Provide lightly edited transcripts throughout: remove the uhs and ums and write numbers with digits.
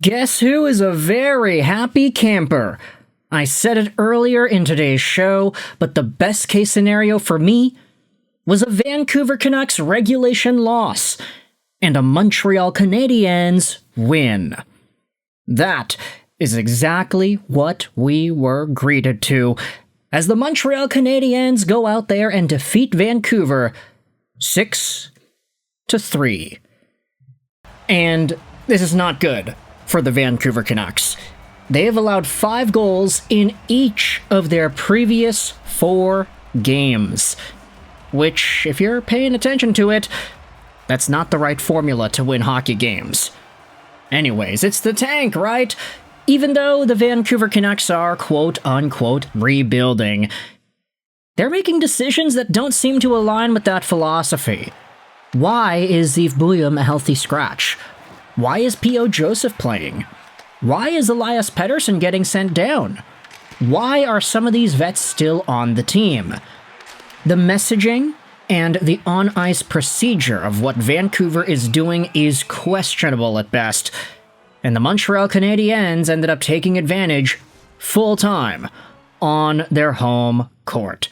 Guess who is a very happy camper? I said it earlier in today's show, but the best case scenario for me was a Vancouver Canucks regulation loss and a Montreal Canadiens win. That is exactly what we were greeted to as the Montreal Canadiens go out there and defeat Vancouver 6-3. And this is not good for the Vancouver Canucks. They have allowed 5 goals in each of their previous 4 games, which, if you're paying attention to it, that's not the right formula to win hockey games. Anyways, it's the tank, right? Even though the Vancouver Canucks are quote-unquote rebuilding, they're making decisions that don't seem to align with that philosophy. Why is Yves Bouillon a healthy scratch? Why is P.O. Joseph playing? Why is Elias Pettersson getting sent down? Why are some of these vets still on the team? The messaging and the on-ice procedure of what Vancouver is doing is questionable at best, and the Montreal Canadiens ended up taking advantage full-time on their home court.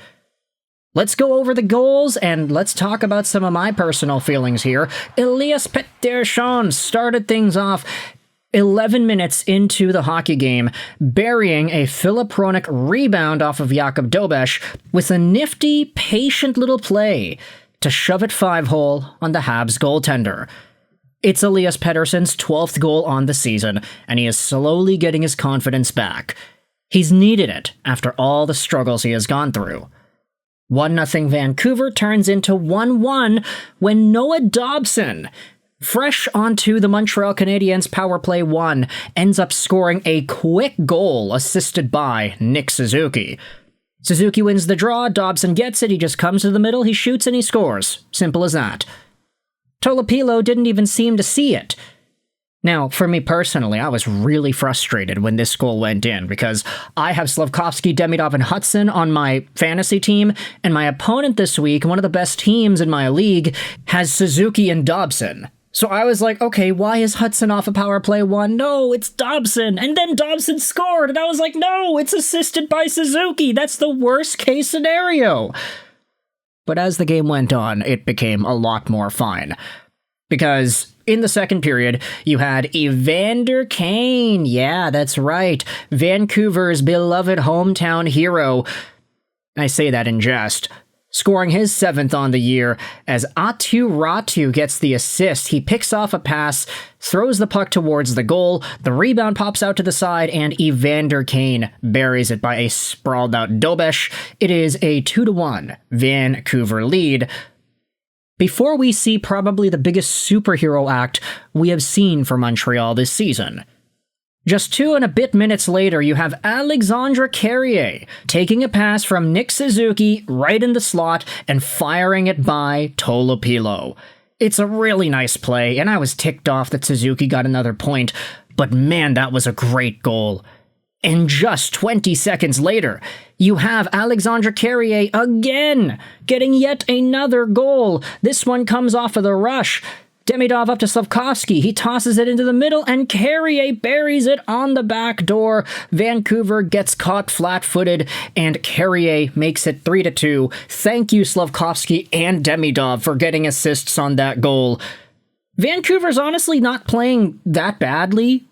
Let's go over the goals, and let's talk about some of my personal feelings here. Elias Pettersson started things off 11 minutes into the hockey game, burying a Filip Hronek rebound off of Jakub Dobes with a nifty, patient little play to shove it 5-hole on the Habs goaltender. It's Elias Pettersson's 12th goal on the season, and he is slowly getting his confidence back. He's needed it after all the struggles he has gone through. 1-0 Vancouver turns into 1-1 when Noah Dobson, fresh onto the Montreal Canadiens power play 1, ends up scoring a quick goal assisted by Nick Suzuki. Suzuki wins the draw, Dobson gets it, he just comes to the middle, he shoots and he scores. Simple as that. Tolopilo didn't even seem to see it. Now, for me personally, I was really frustrated when this goal went in because I have Slafkovsky, Demigod, and Hudson on my fantasy team, and my opponent this week, one of the best teams in my league, has Suzuki and Dobson. So I was like, okay, why is Hudson off a power play 1? No, it's Dobson. And then Dobson scored, and I was like, no, it's assisted by Suzuki. That's the worst case scenario. But as the game went on, it became a lot more fine. Because in the second period, you had Evander Kane. Yeah, that's right. Vancouver's beloved hometown hero. I say that in jest. Scoring his 7th on the year as Aatu Ratu gets the assist. He picks off a pass, throws the puck towards the goal, the rebound pops out to the side, and Evander Kane buries it by a sprawled out Dobes. It is a 2-1 Vancouver lead. Before we see probably the biggest superhero act we have seen for Montreal this season. Just 2 and a bit minutes later, you have Alexandre Carrier taking a pass from Nick Suzuki right in the slot and firing it by Tolopilo. It's a really nice play, and I was ticked off that Suzuki got another point, but man, that was a great goal. And just 20 seconds later, you have Alexandre Carrier again, getting yet another goal. This one comes off of the rush. Demigod up to Slafkovsky. He tosses it into the middle, and Carrier buries it on the back door. Vancouver gets caught flat-footed, and Carrier makes it 3-2. Thank you, Slafkovsky and Demigod, for getting assists on that goal. Vancouver's honestly not playing that badly.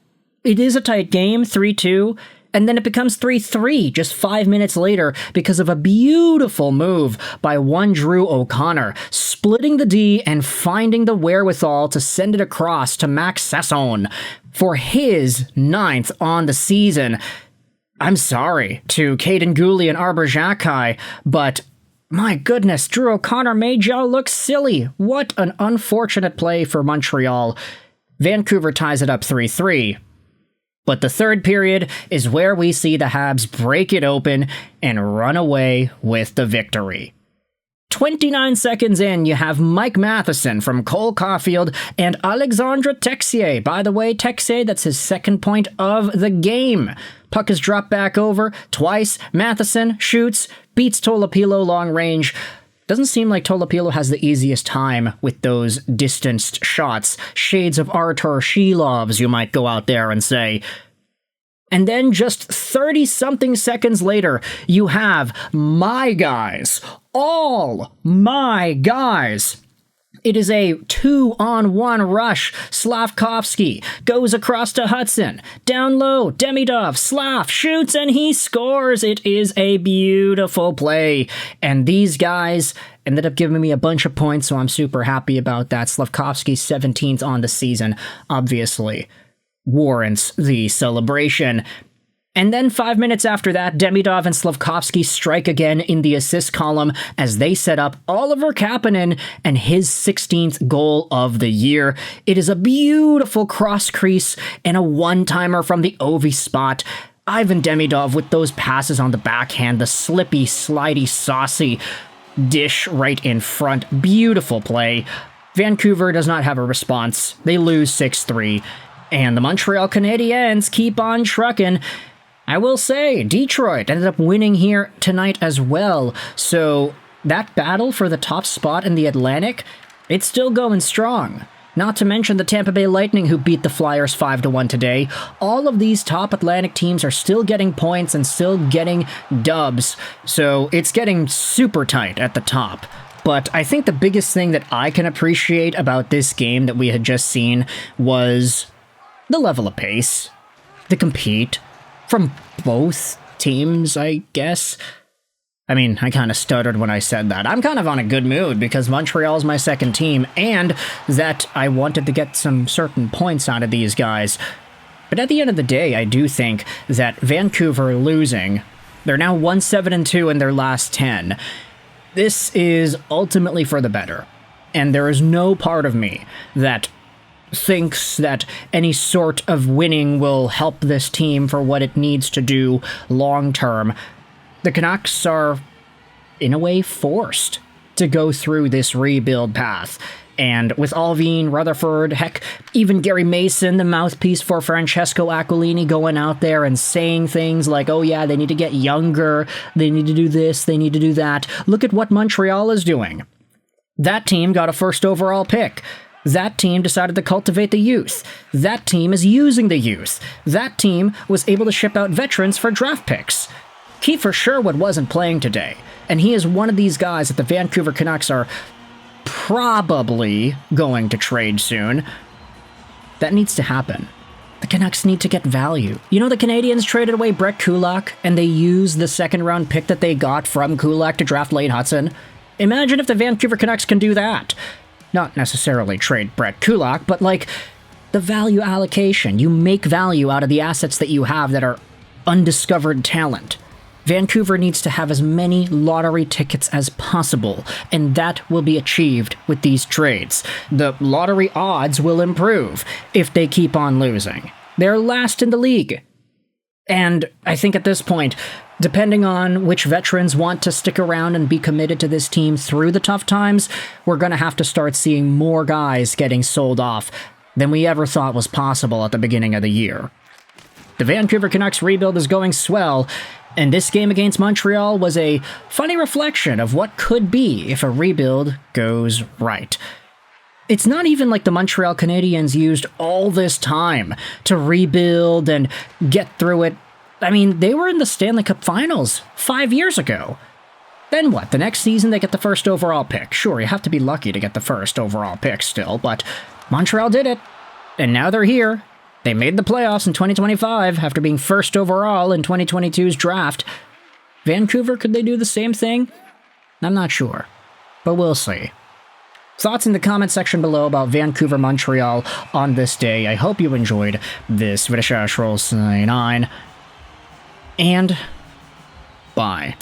It is a tight game, 3-2. And then it becomes 3-3 just 5 minutes later because of a beautiful move by one Drew O'Connor, splitting the D and finding the wherewithal to send it across to Max Sasson for his 9th on the season. I'm sorry to Caden Gooley and Arbor Xhekaj, but my goodness, Drew O'Connor made y'all look silly. What an unfortunate play for Montreal. Vancouver ties it up 3-3. But the third period is where we see the Habs break it open and run away with the victory. 29 seconds in, you have Mike Matheson from Cole Caulfield and Alexandre Texier. By the way, Texier, that's his 2nd point of the game. Puck is dropped back over twice. Matheson shoots, beats Tolopilo long range. Doesn't seem like Tolopilo has the easiest time with those distanced shots. Shades of Artur Shilovs, you might go out there and say. And then just 30-something seconds later, you have my guys. All my guys. It is a 2-on-1 rush. Slafkovsky goes across to Hudson. Down low, Demigod, Slaf shoots and he scores. It is a beautiful play. And these guys ended up giving me a bunch of points, so I'm super happy about that. Slafkovsky 17th on the season, obviously warrants the celebration. And then 5 minutes after that, Demigod and Slafkovsky strike again in the assist column as they set up Oliver Kapanen and his 16th goal of the year. It is a beautiful cross crease and a one-timer from the Ovi spot. Ivan Demigod with those passes on the backhand, the slippy, slidey, saucy dish right in front. Beautiful play. Vancouver does not have a response. They lose 6-3. And the Montreal Canadiens keep on trucking. I will say, Detroit ended up winning here tonight as well, so that battle for the top spot in the Atlantic, it's still going strong. Not to mention the Tampa Bay Lightning, who beat the Flyers 5-1 today. All of these top Atlantic teams are still getting points and still getting dubs, so it's getting super tight at the top. But I think the biggest thing that I can appreciate about this game that we had just seen was the level of pace, the compete, from both teams, I guess. I mean, I kind of stuttered when I said that. I'm kind of on a good mood because Montreal's my second team, and that I wanted to get some certain points out of these guys. But at the end of the day, I do think that Vancouver losing, they're now 1-7-2 in their last 10. This is ultimately for the better. And there is no part of me that thinks that any sort of winning will help this team for what it needs to do long term. The Canucks are, in a way, forced to go through this rebuild path. And with Alvin, Rutherford, heck, even Gary Mason, the mouthpiece for Francesco Aquilini, going out there and saying things like, oh yeah, they need to get younger, they need to do this, they need to do that. Look at what Montreal is doing. That team got a first overall pick. That team decided to cultivate the youth. That team is using the youth. That team was able to ship out veterans for draft picks. Kiefer Sherwood wasn't playing today, and he is one of these guys that the Vancouver Canucks are probably going to trade soon. That needs to happen. The Canucks need to get value. You know, the Canadiens traded away Brett Kulak, and they used the second-round pick that they got from Kulak to draft Lane Hudson. Imagine if the Vancouver Canucks can do that. Not necessarily trade Brett Kulak, but like the value allocation. You make value out of the assets that you have that are undiscovered talent. Vancouver needs to have as many lottery tickets as possible, and that will be achieved with these trades. The lottery odds will improve if they keep on losing. They're last in the league. And I think at this point, depending on which veterans want to stick around and be committed to this team through the tough times, we're going to have to start seeing more guys getting sold off than we ever thought was possible at the beginning of the year. The Vancouver Canucks rebuild is going swell, and this game against Montreal was a funny reflection of what could be if a rebuild goes right. It's not even like the Montreal Canadiens used all this time to rebuild and get through it. I mean, they were in the Stanley Cup Finals 5 years ago. Then what? The next season they get the first overall pick. Sure, you have to be lucky to get the first overall pick still, but Montreal did it. And now they're here. They made the playoffs in 2025 after being first overall in 2022's draft. Vancouver, could they do the same thing? I'm not sure, but we'll see. Thoughts in the comment section below about Vancouver-Montreal on this day. I hope you enjoyed this video. And bye.